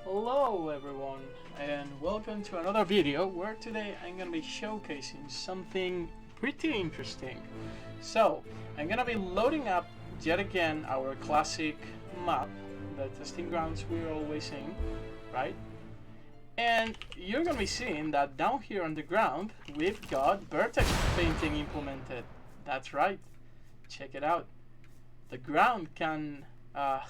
Hello everyone, and welcome to another video where today I'm gonna be showcasing something pretty interesting. So I'm gonna be loading up yet again our classic map, the testing grounds we're always in, right? And you're gonna be seeing that down here on the ground we've got vertex painting implemented. That's right, check it out. The ground can uh,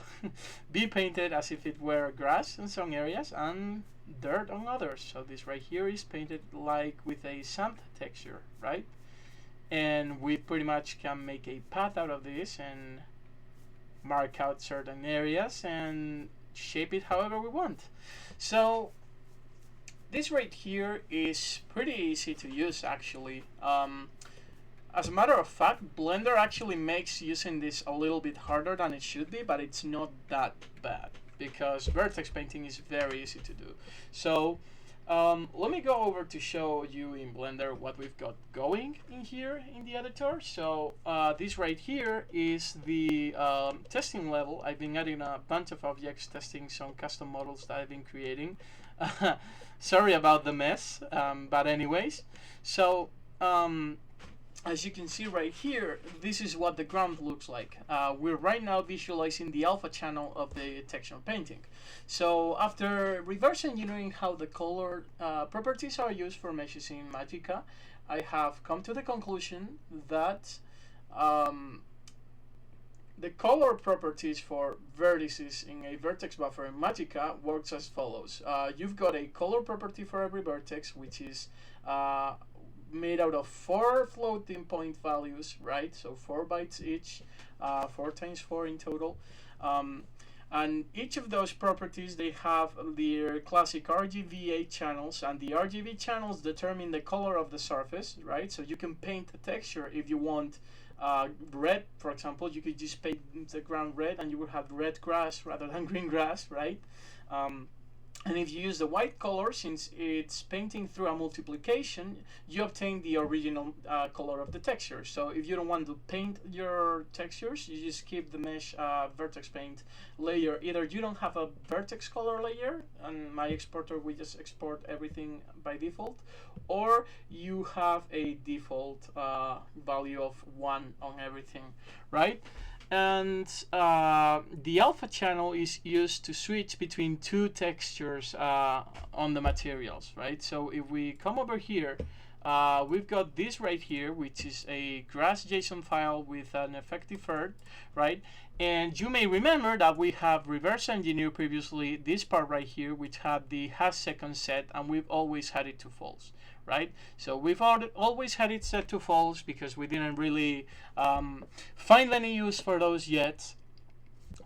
be painted as if it were grass in some areas and dirt on others. So this right here is painted like with a sand texture, right? And we pretty much can make a path out of this and mark out certain areas and shape it however we want. So this right here is pretty easy to use actually. As a matter of fact, Blender actually makes using this a little bit harder than it should be, but it's not that bad because vertex painting is very easy to do. So let me go over to show you in Blender what we've got going in here in the editor. So this right here is the testing level. I've been adding a bunch of objects, testing some custom models that I've been creating. Sorry about the mess, but anyways, so as you can see right here, this is what the ground looks like. We're right now visualizing the alpha channel of the texture painting. So after reverse engineering how the color properties are used for meshes in MagickCow, I have come to the conclusion that the color properties for vertices in a vertex buffer in MagickCow works as follows. You've got a color property for every vertex, which is made out of 4 floating point values, right? So 4 bytes each, 4 times 4 in total. And each of those properties, they have their classic RGBA channels, and the RGB channels determine the color of the surface, right? So you can paint the texture if you want red, for example. You could just paint the ground red and you would have red grass rather than green grass, right? And if you use the white color, since it's painting through a multiplication, you obtain the original color of the texture. So if you don't want to paint your textures, you just keep the mesh vertex paint layer. Either you don't have a vertex color layer, and my exporter we just export everything by default, or you have a default value of 1 on everything, right? And the alpha channel is used to switch between 2 textures on the materials, right? So if we come over here, we've got this right here, which is a grass JSON file with an effective earth, right? And you may remember that we have reverse engineered previously this part right here, which had the #second set, and we've always had it to false, right? So we've always had it set to false because we didn't really find any use for those yet,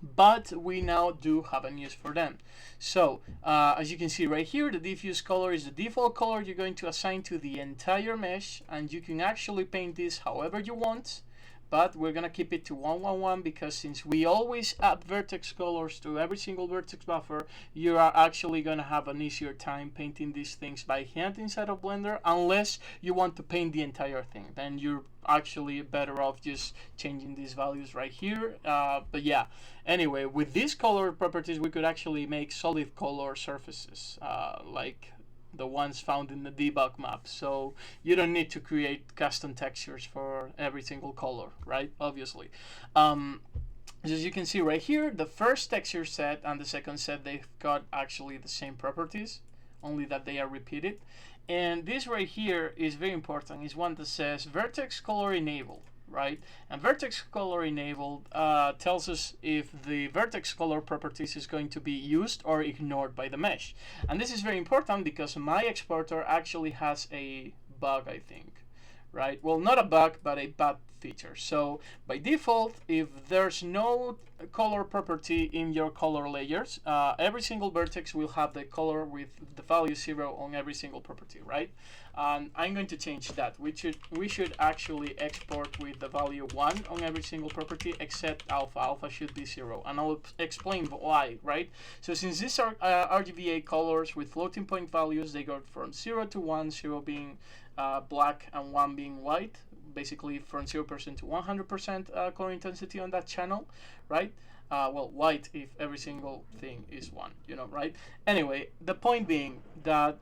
but we now do have a use for them. So as you can see right here, the diffuse color is the default color you're going to assign to the entire mesh, and you can actually paint this however you want, but we're gonna keep it to 111 because since we always add vertex colors to every single vertex buffer, you are actually gonna have an easier time painting these things by hand inside of Blender, unless you want to paint the entire thing. Then you're actually better off just changing these values right here. But yeah, anyway, with these color properties, we could actually make solid color surfaces, like the ones found in the debug map. So you don't need to create custom textures for every single color, right? Obviously. As you can see right here, the first texture set and the second set, they've got actually the same properties, only that they are repeated. And this right here is very important. It's one that says vertex color enabled, right? And vertex color enabled tells us if the vertex color properties is going to be used or ignored by the mesh. And this is very important because my exporter actually has a bug, I think, right? Well, not a bug, but a bad feature. So by default, if there's no color property in your color layers, every single vertex will have the color with the value 0 on every single property, right? And I'm going to change that. We should actually export with the value 1 on every single property except alpha. Alpha should be 0, and I'll explain why, right? So since these are RGBA colors with floating point values, they go from 0 to 1, 0 being black and 1 being white, basically from 0% to 100% color intensity on that channel, right? well, white if every single thing is 1, you know, right? Anyway, the point being that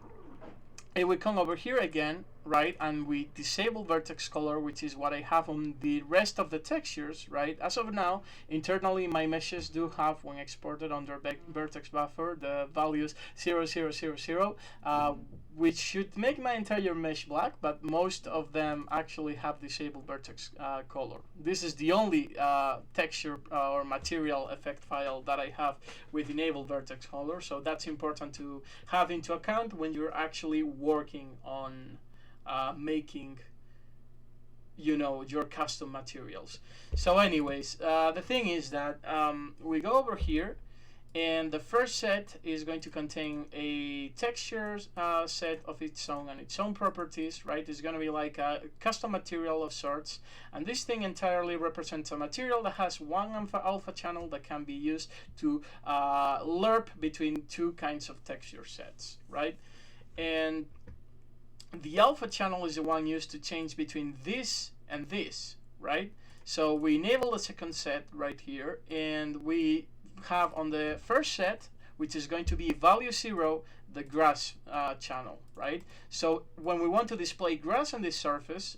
if we come over here again, right, and we disable vertex color, which is what I have on the rest of the textures, right? As of now, internally my meshes do have, when exported under vertex buffer, the values 0, 0, 0, 0, which should make my entire mesh black, but most of them actually have disabled vertex color. This is the only texture or material effect file that I have with enabled vertex color, so that's important to have into account when you're actually working on making, you know, your custom materials. So anyways, the thing is that we go over here, and the first set is going to contain a texture set of its own and its own properties, right? It's going to be like a custom material of sorts, and this thing entirely represents a material that has one alpha channel that can be used to lerp between two kinds of texture sets, right? And the alpha channel is the one used to change between this and this, right? So we enable the second set right here, and we have on the first set, which is going to be value 0, the grass channel, right? So when we want to display grass on this surface,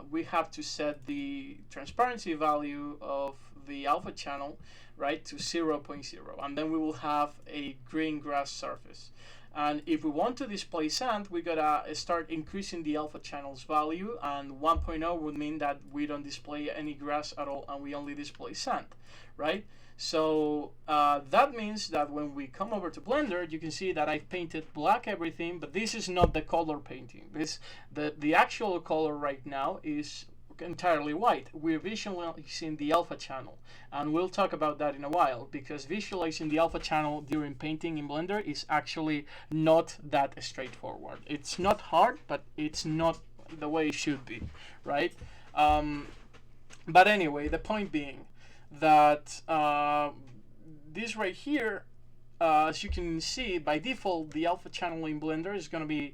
we have to set the transparency value of the alpha channel, right, to 0.0, and then we will have a green grass surface. And if we want to display sand, we gotta start increasing the alpha channel's value, and 1.0 would mean that we don't display any grass at all and we only display sand, right? So that means that when we come over to Blender, you can see that I've painted black everything, but this is not the color painting. The actual color right now is entirely white. We're visualizing the alpha channel, and we'll talk about that in a while, because visualizing the alpha channel during painting in Blender is actually not that straightforward. It's not hard, but it's not the way it should be, right? But anyway, the point being that this right here, as you can see, by default the alpha channel in Blender is going to be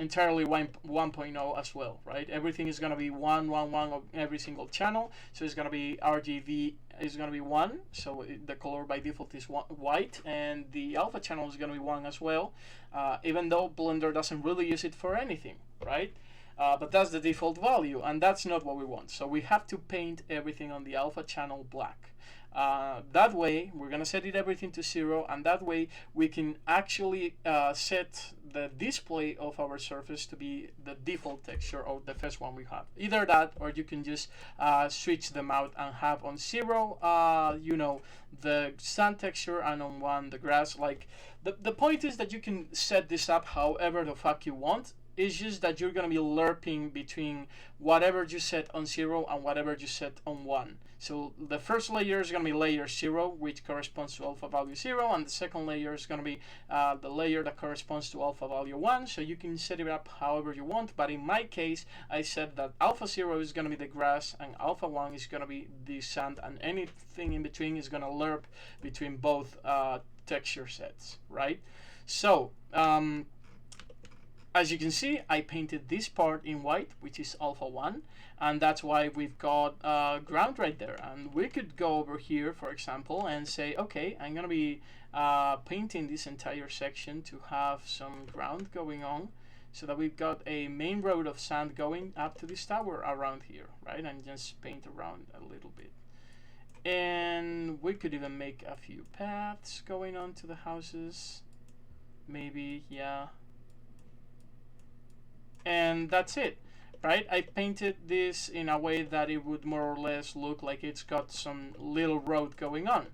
entirely 1.0 as well, right? Everything is going to be 1, 1, 1 of every single channel. So it's going to be RGB is going to be 1, so the color by default is white, and the alpha channel is going to be 1 as well, even though Blender doesn't really use it for anything, right? But that's the default value, and that's not what we want. So we have to paint everything on the alpha channel black. That way, we're going to set everything to 0, and that way we can actually set the display of our surface to be the default texture of the first one we have. Either that, or you can just switch them out and have on 0, you know, the sand texture, and on 1 the grass. Like the point is that you can set this up however the fuck you want. It's just that you're going to be lerping between whatever you set on 0 and whatever you set on 1. So the first layer is going to be layer 0, which corresponds to alpha value 0, and the second layer is going to be the layer that corresponds to alpha value 1. So you can set it up however you want, but in my case, I said that alpha 0 is going to be the grass, and alpha 1 is going to be the sand, and anything in between is going to lerp between both texture sets, right? So, as you can see, I painted this part in white, which is alpha 1, and that's why we've got ground right there. And we could go over here, for example, and say, okay, I'm going to be painting this entire section to have some ground going on, so that we've got a main road of sand going up to this tower around here, right? And just paint around a little bit. And we could even make a few paths going on to the houses. Maybe, yeah. And that's it, right? I painted this in a way that it would more or less look like it's got some little road going on,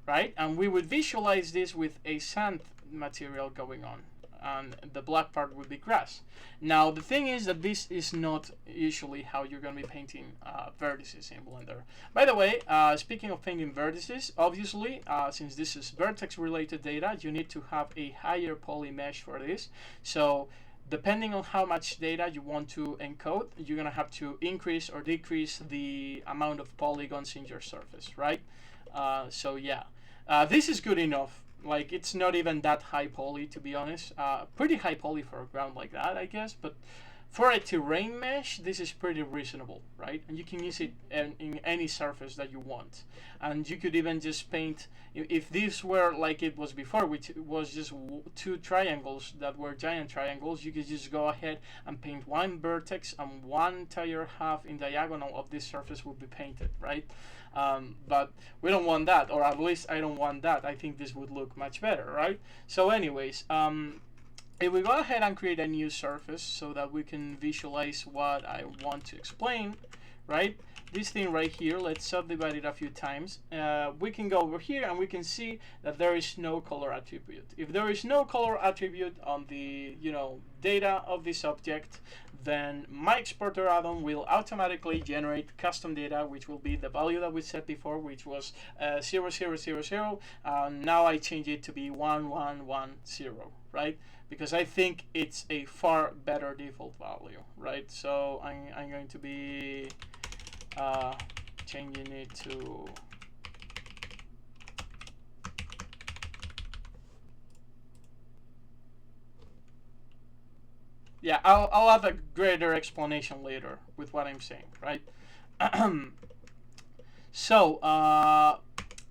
right? And we would visualize this with a sand material going on, and the black part would be grass. Now the thing is that this is not usually how you're going to be painting vertices in Blender. By the way, speaking of painting vertices, obviously since this is vertex related data, you need to have a higher poly mesh for this. So depending on how much data you want to encode, you're going to have to increase or decrease the amount of polygons in your surface, right? So yeah, this is good enough. Like, it's not even that high poly, to be honest. Pretty high poly for a ground like that, I guess, but For a terrain mesh, this is pretty reasonable, right? And you can use it in any surface that you want. And you could even just paint, if this were like it was before, which was just two triangles that were giant triangles, you could just go ahead and paint one vertex and one entire half in diagonal of this surface will be painted, right? But we don't want that, or at least I don't want that. I think this would look much better, right? So anyways, if we go ahead and create a new surface so that we can visualize what I want to explain, right? This thing right here, let's subdivide it a few times. We can go over here and we can see that there is no color attribute. If there is no color attribute on the data of this object, then my exporter add-on will automatically generate custom data, which will be the value that we set before, which was 0000. Now I change it to be 1110, right? Because I think it's a far better default value, right? So I'm going to be changing it to yeah, I'll have a greater explanation later with what I'm saying, right? So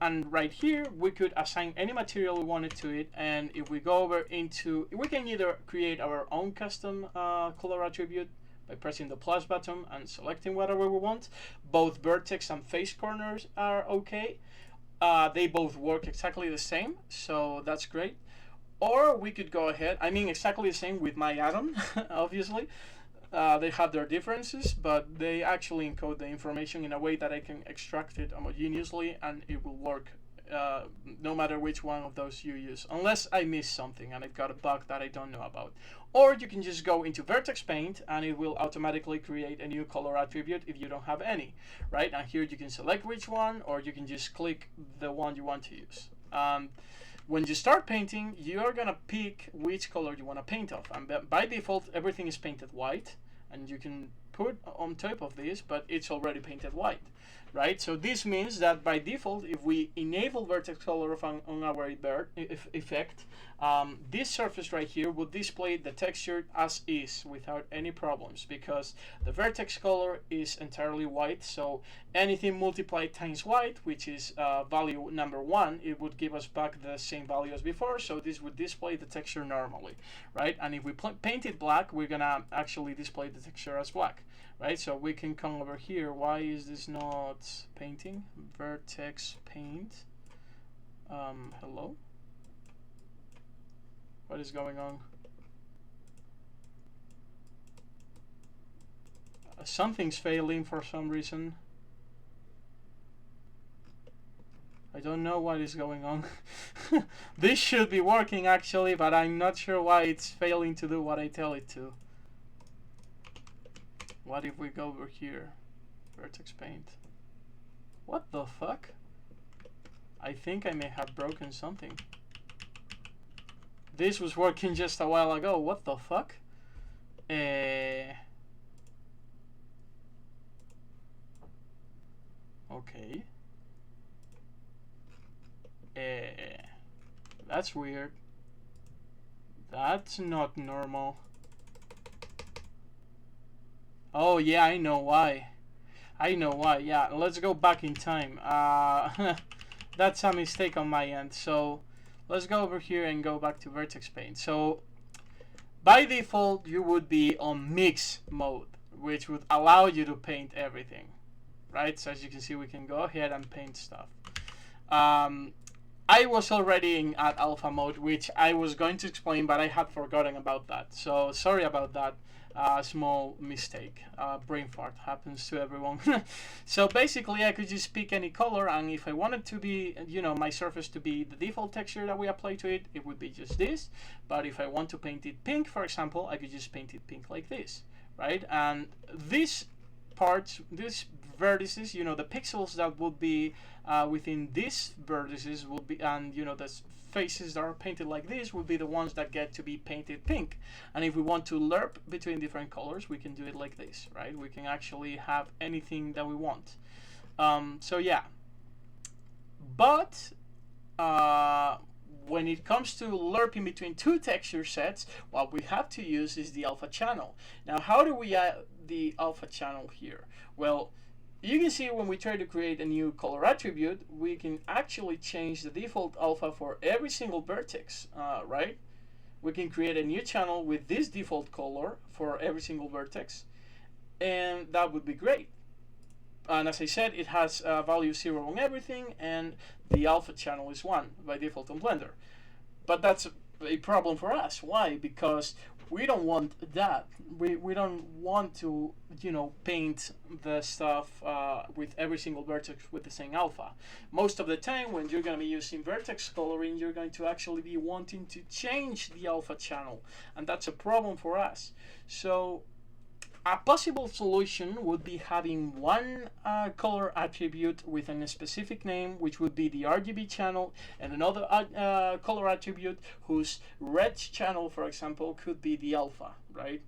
and right here we could assign any material we wanted to it, and if we go over into, we can either create our own custom color attribute by pressing the plus button and selecting whatever we want. Both vertex and face corners are okay. They both work exactly the same, so that's great. Or we could go ahead, I mean exactly the same with my add-on, obviously. They have their differences, but they actually encode the information in a way that I can extract it homogeneously, and it will work no matter which one of those you use, unless I miss something and I've got a bug that I don't know about. Or you can just go into Vertex Paint and it will automatically create a new color attribute if you don't have any, right? And here you can select which one, or you can just click the one you want to use. When you start painting, you're gonna pick which color you want to paint off, and by default everything is painted white, and you can put on top of this, but it's already painted white, right? So this means that by default, if we enable vertex color on our effect, this surface right here will display the texture as is without any problems, because the vertex color is entirely white. So anything multiplied times white, which is value number 1, it would give us back the same value as before. So this would display the texture normally, right? And if we paint it black, we're gonna actually display the texture as black, right? So we can come over here. Why is this not painting? Vertex paint. Hello? What is going on? Something's failing for some reason. I don't know what is going on. This should be working actually, but I'm not sure why it's failing to do what I tell it to. What if we go over here? Vertex paint. What the fuck? I think I may have broken something. This was working just a while ago. What the fuck? Okay. That's weird. That's not normal. Oh yeah, I know why. I know why. Yeah, let's go back in time. That's a mistake on my end. So let's go over here and go back to Vertex Paint. So by default, you would be on mix mode, which would allow you to paint everything, right? So as you can see, we can go ahead and paint stuff. I was already at alpha mode, which I was going to explain, but I had forgotten about that. So sorry about that. Small mistake. Brain fart happens to everyone. So basically I could just pick any color, and if I wanted to be, my surface to be the default texture that we apply to it, it would be just this. But if I want to paint it pink, for example, I could just paint it pink like this, right? And these parts, these vertices, the pixels that would be within these vertices will be, and the faces that are painted like this will be the ones that get to be painted pink. And if we want to lerp between different colors, we can do it like this, right? We can actually have anything that we want. So yeah, but when it comes to lerping between two texture sets, what we have to use is the alpha channel. Now, how do we add the alpha channel here? Well, you can see when we try to create a new color attribute, we can actually change the default alpha for every single vertex, right? We can create a new channel with this default color for every single vertex, and that would be great. And as I said, it has value 0 on everything, and the alpha channel is 1 by default on Blender. But that's a problem for us. Why? Because we don't want that. We don't want to, paint the stuff with every single vertex with the same alpha. Most of the time, when you're going to be using vertex coloring, you're going to actually be wanting to change the alpha channel, and that's a problem for us. So a possible solution would be having one color attribute with a specific name, which would be the RGB channel, and another color attribute whose red channel, for example, could be the alpha, right?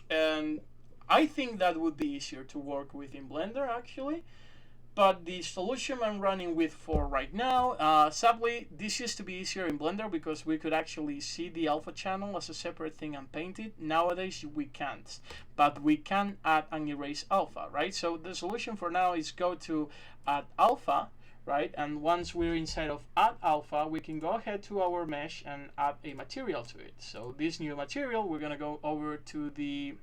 And I think that would be easier to work with in Blender, actually. But the solution I'm running with for right now, sadly, this used to be easier in Blender because we could actually see the alpha channel as a separate thing and paint it. Nowadays, we can't. But we can add and erase alpha, right? So the solution for now is go to add alpha, right? And once we're inside of add alpha, we can go ahead to our mesh and add a material to it. So this new material, we're going to go over to the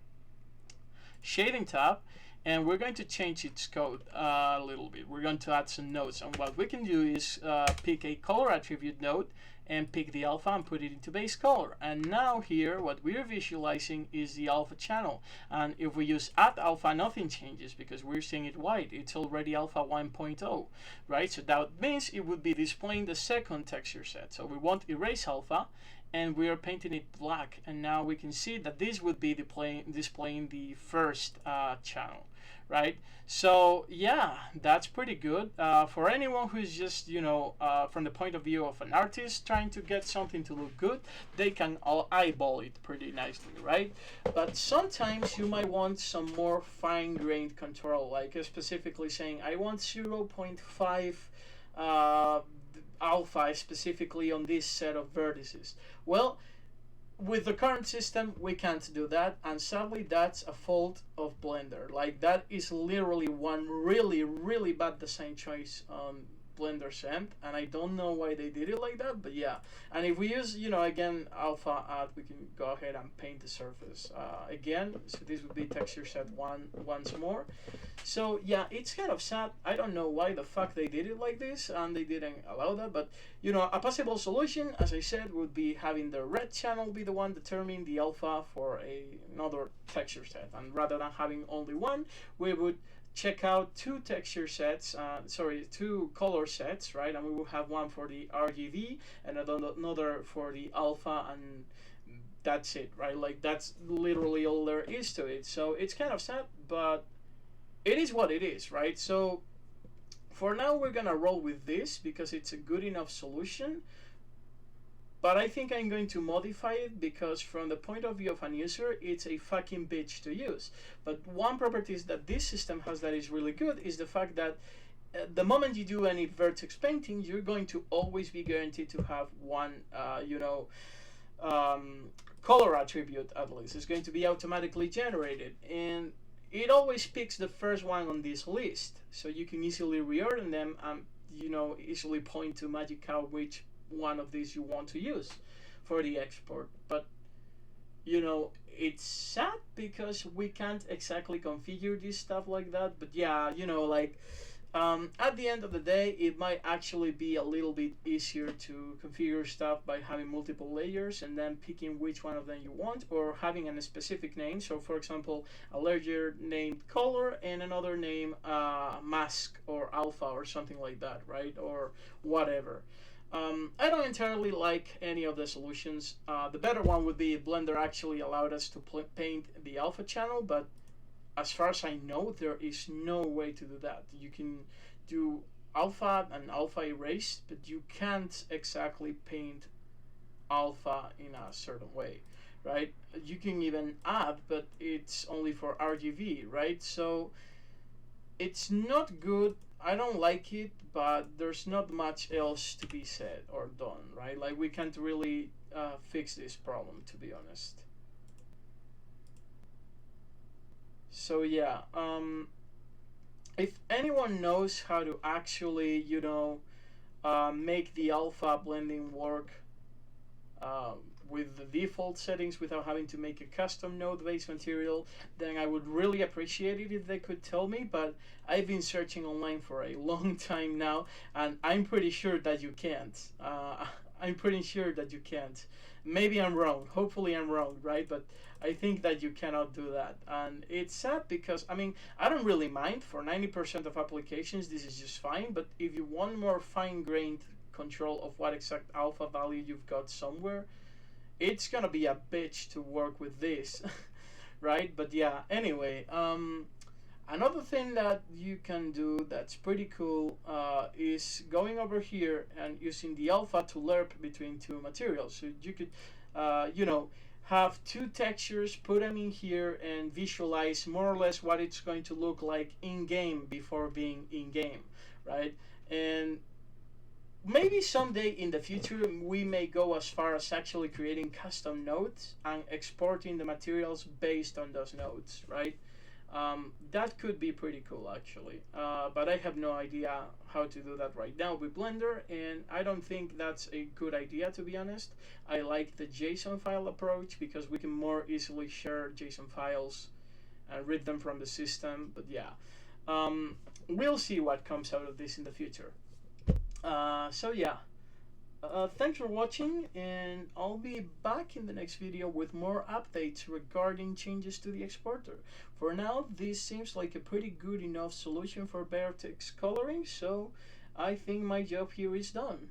shading tab, and we're going to change its code a little bit. We're going to add some nodes, and what we can do is pick a color attribute node and pick the alpha and put it into base color. And now here, what we're visualizing is the alpha channel. And if we use add alpha, nothing changes because we're seeing it white. It's already alpha 1.0, right? So that means it would be displaying the second texture set. So we won't erase alpha, and we are painting it black. And now we can see that this would be displaying the first channel, right? So yeah, that's pretty good for anyone who's just from the point of view of an artist trying to get something to look good. They can eyeball it pretty nicely, right? But sometimes you might want some more fine-grained control, like specifically saying I want 0.5 alpha specifically on this set of vertices. Well, with the current system, we can't do that, and sadly that's a fault of Blender. Like, that is literally one really bad design choice on Blender's end, and I don't know why they did it like that, but yeah. And if we use, again, alpha add, we can go ahead and paint the surface again. So this would be texture set once more. So yeah, it's kind of sad. I don't know why the fuck they did it like this, and they didn't allow that, but a possible solution, as I said, would be having the red channel be the one determining the alpha for another texture set, and rather than having only one, we would check out two color sets, right? And we will have one for the RGB and another for the alpha, and that's it, right? Like, that's literally all there is to it. So it's kind of sad, but it is what it is, right? So for now, we're gonna roll with this because it's a good enough solution. But I think I'm going to modify it because from the point of view of an user, it's a fucking bitch to use. But one property that this system has that is really good is the fact that the moment you do any vertex painting, you're going to always be guaranteed to have one, color attribute at least. It's going to be automatically generated. And it always picks the first one on this list. So you can easily reorder them and, easily point to MagickCow which one of these you want to use for the export. But it's sad because we can't exactly configure this stuff like that. But yeah, at the end of the day, it might actually be a little bit easier to configure stuff by having multiple layers and then picking which one of them you want, or having a specific name. So for example, a layer named color and another name mask or alpha or something like that, right? Or whatever. I don't entirely like any of the solutions. The better one would be if Blender actually allowed us to paint the alpha channel, but as far as I know, there is no way to do that. You can do alpha and alpha erase, but you can't exactly paint alpha in a certain way, right? You can even add, but it's only for RGB, right? So it's not good. I don't like it, but there's not much else to be said or done, right? Like we can't really fix this problem, to be honest. So yeah, if anyone knows how to actually, make the alpha blending work um, with the default settings without having to make a custom node based material, then I would really appreciate it if they could tell me. But I've been searching online for a long time now, and I'm pretty sure that you can't. I'm pretty sure that you can't. Maybe I'm wrong. Hopefully, I'm wrong, right? But I think that you cannot do that. And it's sad because, I mean, I don't really mind. For 90% of applications, this is just fine. But if you want more fine grained control of what exact alpha value you've got somewhere, it's gonna be a bitch to work with this. Right? But yeah, anyway, another thing that you can do that's pretty cool is going over here and using the alpha to lerp between two materials. So you could, you know, have two textures, put them in here, and visualize more or less what it's going to look like in game before being in game, right? And maybe someday in the future we may go as far as actually creating custom nodes and exporting the materials based on those nodes, right? That could be pretty cool actually, but I have no idea how to do that right now with Blender, and I don't think that's a good idea, to be honest. I like the JSON file approach because we can more easily share JSON files and read them from the system. But yeah, we'll see what comes out of this in the future. So yeah, thanks for watching, and I'll be back in the next video with more updates regarding changes to the exporter. For now, this seems like a pretty good enough solution for vertex coloring, so I think my job here is done.